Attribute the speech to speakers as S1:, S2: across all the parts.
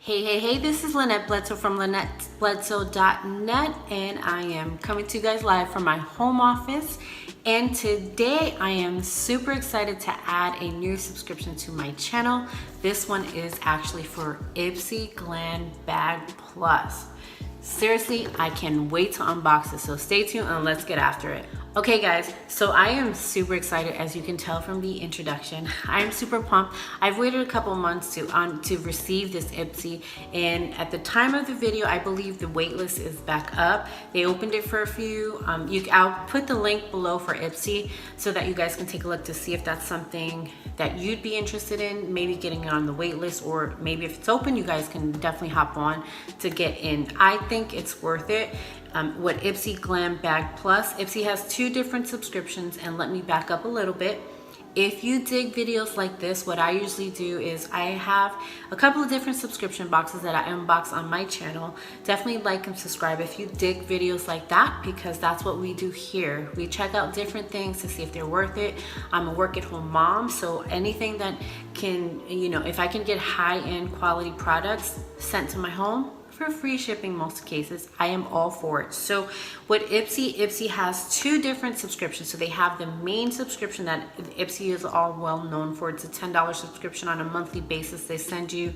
S1: Hey, this is Lynette Bledsoe from LynetteBledsoe.net, and I am coming to you guys live from my home office. And today I am super excited to add a new subscription to my channel. This one is actually for Ipsy Glam Bag Plus. Seriously, I can wait to unbox it, so stay tuned and let's get after it. Okay guys, so I am super excited, as you can tell from the introduction. I am super pumped. I've waited a couple months to receive this Ipsy, and at the time of the video, I believe the wait list is back up. They opened it for a few. I'll put the link below for Ipsy so that you guys can take a look to see if that's something that you'd be interested in, maybe getting it on the wait list, or maybe if it's open, you guys can definitely hop on to get in. I think it's worth it. What Ipsy Glam Bag Plus, Ipsy has two different subscriptions, and let me back up a little bit. If you dig videos like this, what I usually do is I have a couple of different subscription boxes that I unbox on my channel. Definitely like and subscribe if you dig videos like that, because that's what we do here. We check out different things to see if they're worth it. I'm a work-at-home mom, so anything that can, if I can get high-end quality products sent to my home, for free shipping most cases, I am all for it. So what Ipsy has two different subscriptions. So they have the main subscription that Ipsy is all well known for. It's a $10 subscription on a monthly basis. They send you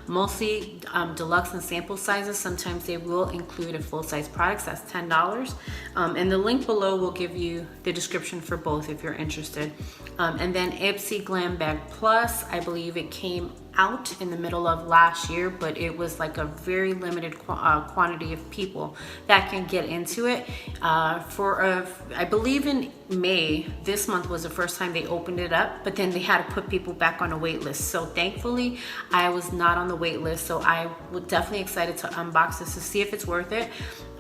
S1: mostly deluxe and sample sizes. Sometimes they will include a full-size product. That's $10. And the link below will give you the description for both if you're interested. And then Ipsy Glam Bag Plus, I believe it came out in the middle of last year, but it was like a very limited quantity of people that can get into it. I believe in May, this month was the first time they opened it up, but then they had to put people back on a wait list. So thankfully, I was not on the wait list, so I was definitely excited to unbox this to see if it's worth it.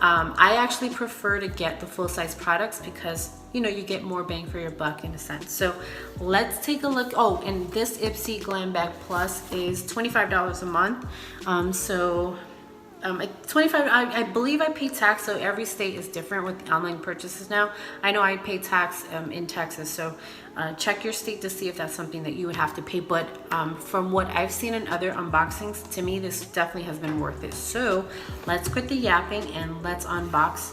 S1: I actually prefer to get the full-size products because you get more bang for your buck in a sense. So let's take a look. Oh, and this Ipsy Glam Bag Plus is $25 a month. 25, I believe I pay tax, so every state is different with online purchases now. I know I pay tax in Texas, so check your state to see if that's something that you would have to pay. But from what I've seen in other unboxings, to me, this definitely has been worth it. So let's quit the yapping and let's unbox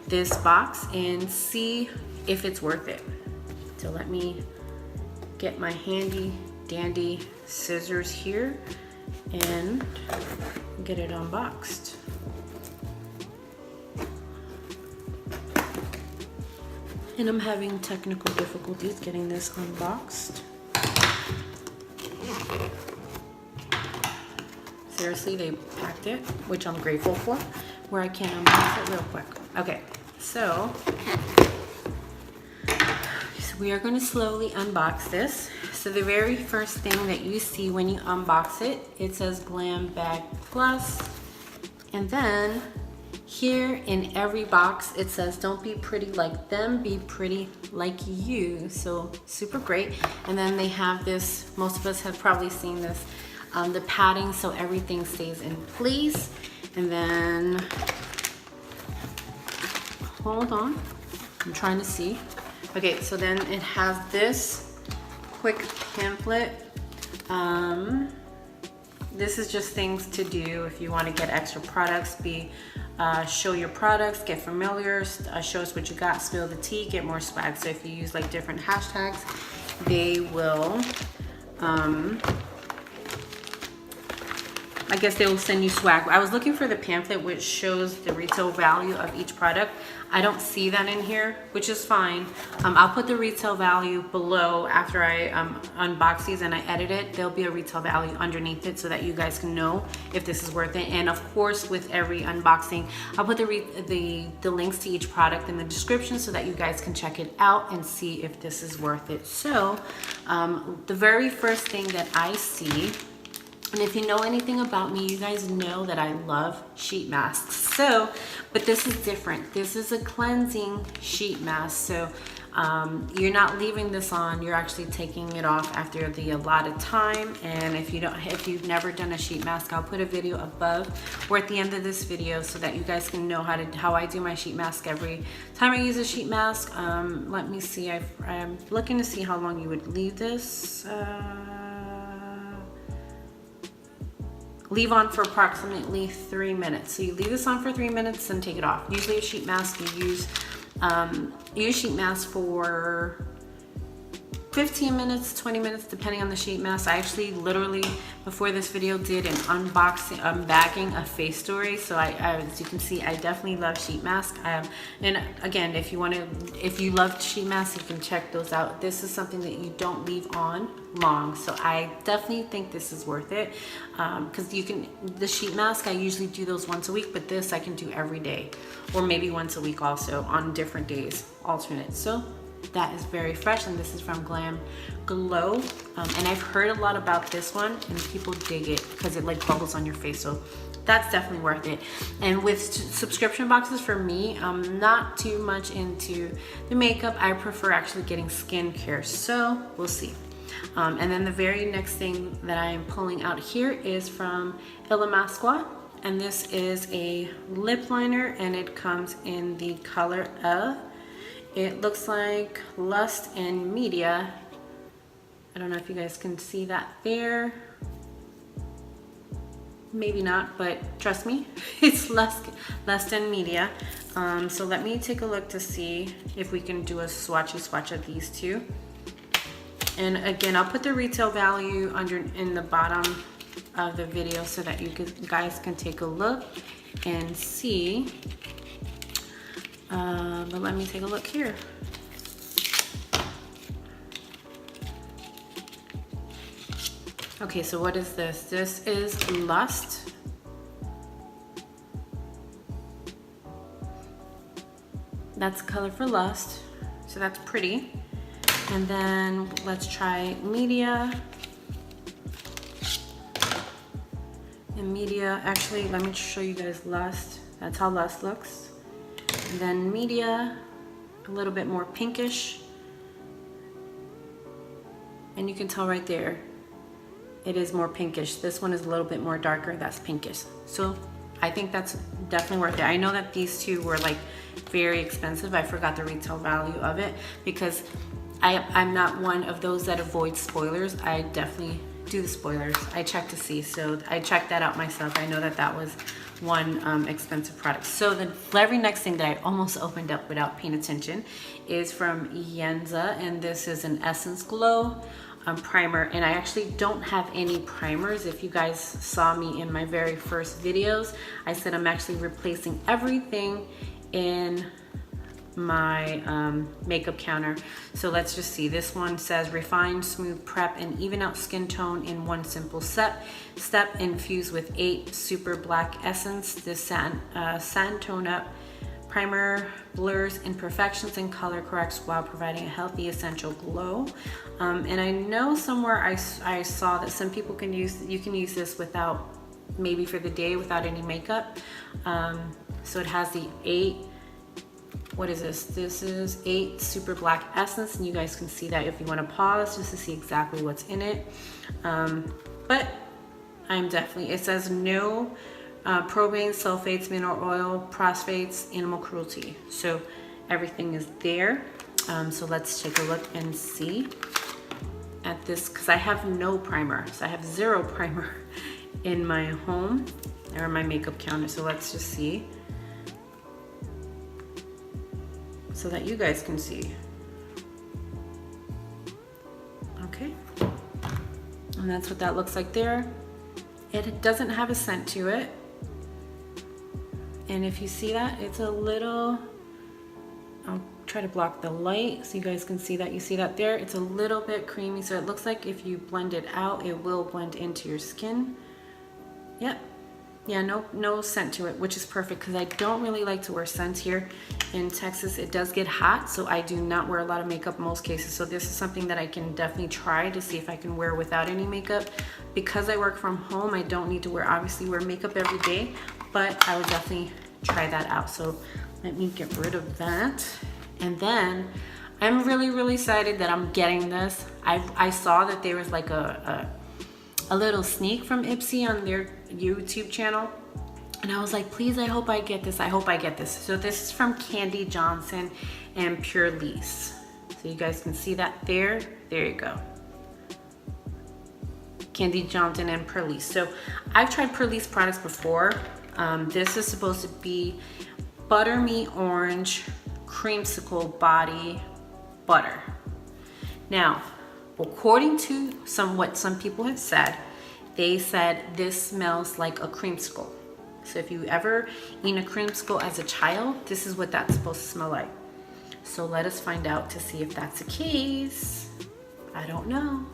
S1: this box and see if it's worth it. So let me get my handy dandy scissors here and get it unboxed. And I'm having technical difficulties getting this unboxed. Seriously, they packed it, which I'm grateful for, where I can unbox it real quick. Okay, so we are going to slowly unbox this. So the very first thing that you see when you unbox it, it says Glam Bag Plus. And then here in every box, it says, don't be pretty like them, be pretty like you. So super great. And then they have this, most of us have probably seen this, the padding so everything stays in place. And then, hold on, I'm trying to see. Okay, so then it has this quick pamphlet. This is just things to do if you want to get extra products. Show your products, get familiar, show us what you got, spill the tea, get more swag. So if you use like different hashtags, they will, I guess they will send you swag. I was looking for the pamphlet which shows the retail value of each product. I don't see that in here, which is fine. I'll put the retail value below after I unbox these and I edit it. There'll be a retail value underneath it so that you guys can know if this is worth it. And of course, with every unboxing, I'll put the links to each product in the description so that you guys can check it out and see if this is worth it. So the very first thing that I see, and if you know anything about me, you guys know that I love sheet masks. So, but this is different. This is a cleansing sheet mask. So you're not leaving this on, you're actually taking it off after the allotted time. And if you've never done a sheet mask, I'll put a video above or at the end of this video so that you guys can know how I do my sheet mask every time I use a sheet mask. Let me see, I'm looking to see how long you would leave this. leave on for approximately 3 minutes. So you leave this on for 3 minutes and take it off. Usually a sheet mask, you use sheet mask for 15 minutes, 20 minutes, depending on the sheet mask. I actually literally, before this video, did an unbagging a face story. So as you can see, I definitely love sheet mask. And again, if you love sheet masks, you can check those out. This is something that you don't leave on long. So I definitely think this is worth it. Cause the sheet mask, I usually do those once a week, but this I can do every day, or maybe once a week also on different days, alternate. So that is very fresh, and this is from Glam Glow. And I've heard a lot about this one, and people dig it because it like bubbles on your face. So that's definitely worth it. And with subscription boxes, for me, I'm not too much into the makeup. I prefer actually getting skincare. So we'll see. And then the very next thing that I am pulling out here is from Illamasqua. And this is a lip liner, and it comes in the color of, it looks like Lust and Media. I don't know if you guys can see that there. Maybe not, but trust me, it's Lust and Media. So let me take a look to see if we can do a swatch of these two. And again, I'll put the retail value in the bottom of the video so that you guys can take a look and see. But let me take a look here. Okay, so what is this? This is Lust. That's the color for Lust. So that's pretty. And then let's try Media. And Media, actually, let me show you guys Lust. That's how Lust looks. And then Media, a little bit more pinkish. And you can tell right there, it is more pinkish. This one is a little bit more darker, that's pinkish. So I think that's definitely worth it. I know that these two were like very expensive. I forgot the retail value of it because I'm not one of those that avoid spoilers. I definitely do the spoilers. I check to see, so I checked that out myself. I know that that was one expensive product. So the very next thing that I almost opened up without paying attention is from Yenza, and this is an Essence Glow primer. And I actually don't have any primers. If you guys saw me in my very first videos, I said I'm actually replacing everything in my makeup counter. So let's just see. This one says refine, smooth, prep, and even out skin tone in one simple step infused with 8 super black essence. This satin tone up primer blurs imperfections and color corrects while providing a healthy essential glow. And I know somewhere I saw that some people can use this without, maybe for the day without any makeup. So it has the 8, what is this? This is 8 super black essence, and you guys can see that if you want to pause just to see exactly what's in it. But I'm definitely, it says no propane, sulfates, mineral oil, phosphates, animal cruelty. So everything is there. So let's take a look and see at this, because I have no primer. So I have 0 primer in my home or my makeup counter. So let's just see, so that you guys can see. Okay, and that's what that looks like there. It doesn't have a scent to it, and if you see that, it's a little, I'll try to block the light so you guys can see that. You see that there? It's a little bit creamy, so it looks like if you blend it out, it will blend into your skin. Yep. Yeah, no scent to it, which is perfect because I don't really like to wear scents here in Texas. It does get hot, so I do not wear a lot of makeup in most cases. So this is something that I can definitely try to see if I can wear without any makeup. Because I work from home, I don't need to obviously wear makeup every day, but I would definitely try that out. So let me get rid of that. And then I'm really excited that I'm getting this. I saw that there was like a little sneak from Ipsy on their YouTube channel, and I was like, please, I hope I get this. I hope I get this. So this is from Candy Johnson and Pure Lease. So you guys can see that there. There you go. Candy Johnson and Perlice. So I've tried Perlice products before. This is supposed to be Buttermint Orange Creamsicle Body Butter. Now, according to what some people have said, they said this smells like a creamsicle. So if you ever eat a creamsicle as a child, this is what that's supposed to smell like. So let us find out to see if that's the case. I don't know.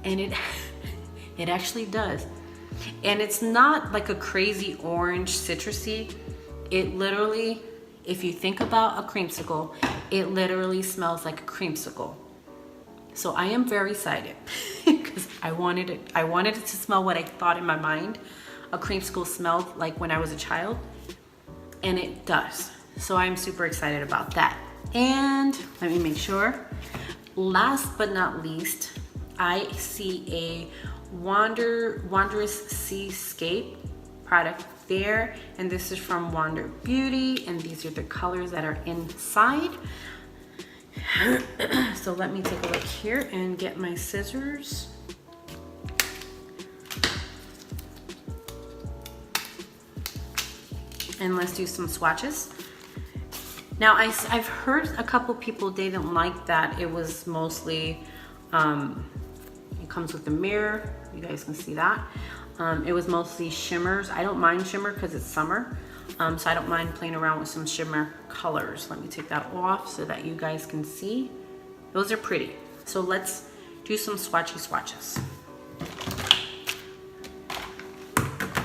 S1: And it actually does. And it's not like a crazy orange citrusy. It literally, if you think about a creamsicle, it literally smells like a creamsicle. So I am very excited because I wanted it to smell what I thought in my mind a creamsicle smelled like when I was a child, and it does. So I'm super excited about that. And let me make sure. Last but not least, I see a Wanderous Seascape product there, and this is from Wander Beauty, and these are the colors that are inside. So let me take a look here and get my scissors. And let's do some swatches. Now I've heard a couple people, they didn't like that it was mostly, it comes with the mirror, you guys can see that. It was mostly shimmers. I don't mind shimmer because it's summer. So I don't mind playing around with some shimmer colors. Let me take that off so that you guys can see. Those are pretty. So let's do some swatches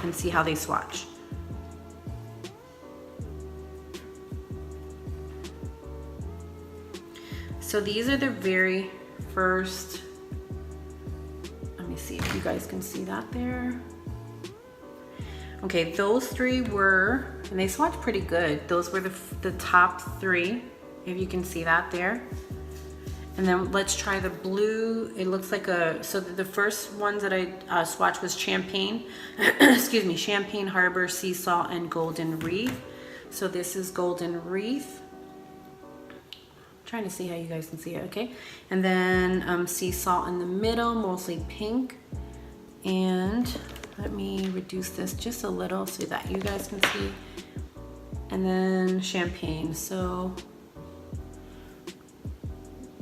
S1: and see how they swatch. So these are the very first, let me see if you guys can see that there. Okay, those three were, and they swatched pretty good. Those were the top three, if you can see that there. And then let's try the blue. It looks like so the first ones that I swatched was Champagne, excuse me, Champagne Harbor, Sea Salt, and Golden Reef. So this is Golden Reef. Trying to see how you guys can see it, okay? And then Sea Salt in the middle, mostly pink. And let me reduce this just a little so that you guys can see. And then Champagne, so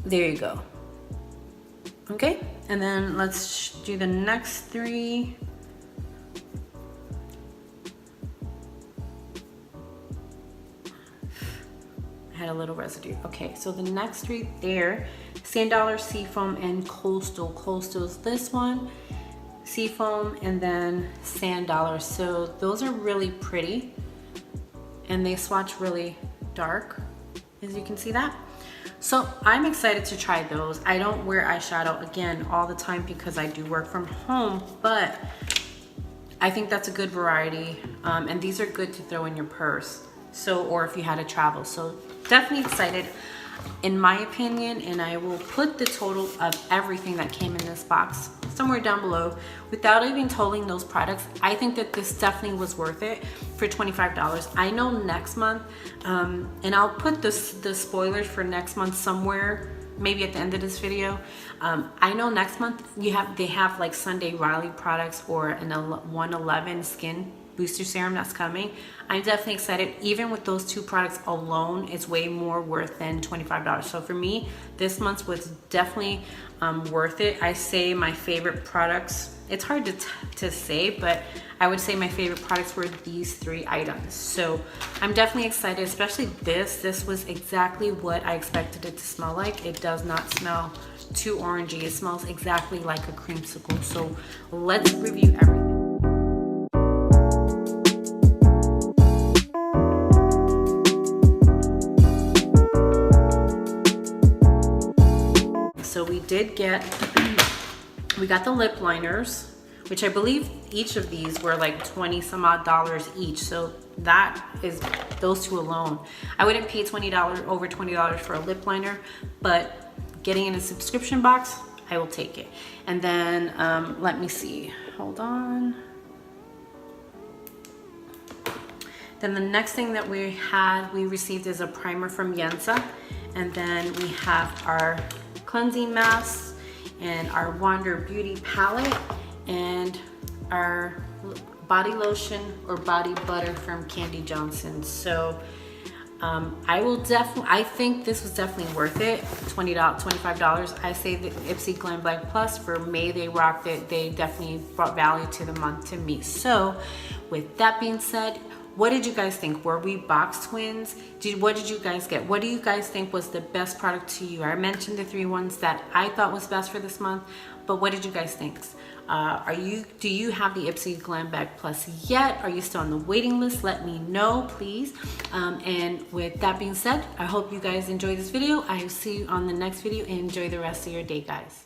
S1: there you go. Okay, and then let's do the next three. Had a little residue. Okay, so the next three there, Sand Dollar, Seafoam, and Coastal. Coastal's this one, Seafoam, and then Sand Dollar. So those are really pretty, and they swatch really dark, as you can see that. So I'm excited to try those. I don't wear eyeshadow, again, all the time because I do work from home, but I think that's a good variety, and these are good to throw in your purse. So, or if you had to travel. So definitely excited in my opinion, and I will put the total of everything that came in this box somewhere down below. Without even totaling those products, I think that this definitely was worth it for $25. I know next month, and I'll put the spoilers for next month somewhere, maybe at the end of this video. I know next month they have like Sunday Riley products or an 111 Skin Booster Serum that's coming. I'm definitely excited. Even with those two products alone, it's way more worth than $25. So for me, this month was definitely worth it. I say my favorite products, it's hard to say, but I would say my favorite products were these three items. So I'm definitely excited, especially this. This was exactly what I expected it to smell like. It does not smell too orangey. It smells exactly like a creamsicle. So let's review everything. So we did get, we got the lip liners, which I believe each of these were like 20 some odd dollars each. So that is those two alone. I wouldn't pay over $20 for a lip liner, but getting in a subscription box, I will take it. And then let me see, hold on. Then the next thing that we received is a primer from Yensa. And then we have our cleansing masks, and our Wander Beauty palette, and our body lotion or body butter from Candy Johnson. So I think this was definitely worth it. $20, $25. I say the Ipsy Glam Black Plus for May, they rocked it. They definitely brought value to the month to me. So with that being said, what did you guys think? Were we box twins? What did you guys get? What do you guys think was the best product to you? I mentioned the 3 ones that I thought was best for this month, but what did you guys think? Do you have the Ipsy Glam Bag Plus yet? Are you still on the waiting list? Let me know, please. And with that being said, I hope you guys enjoyed this video. I will see you on the next video, and enjoy the rest of your day, guys.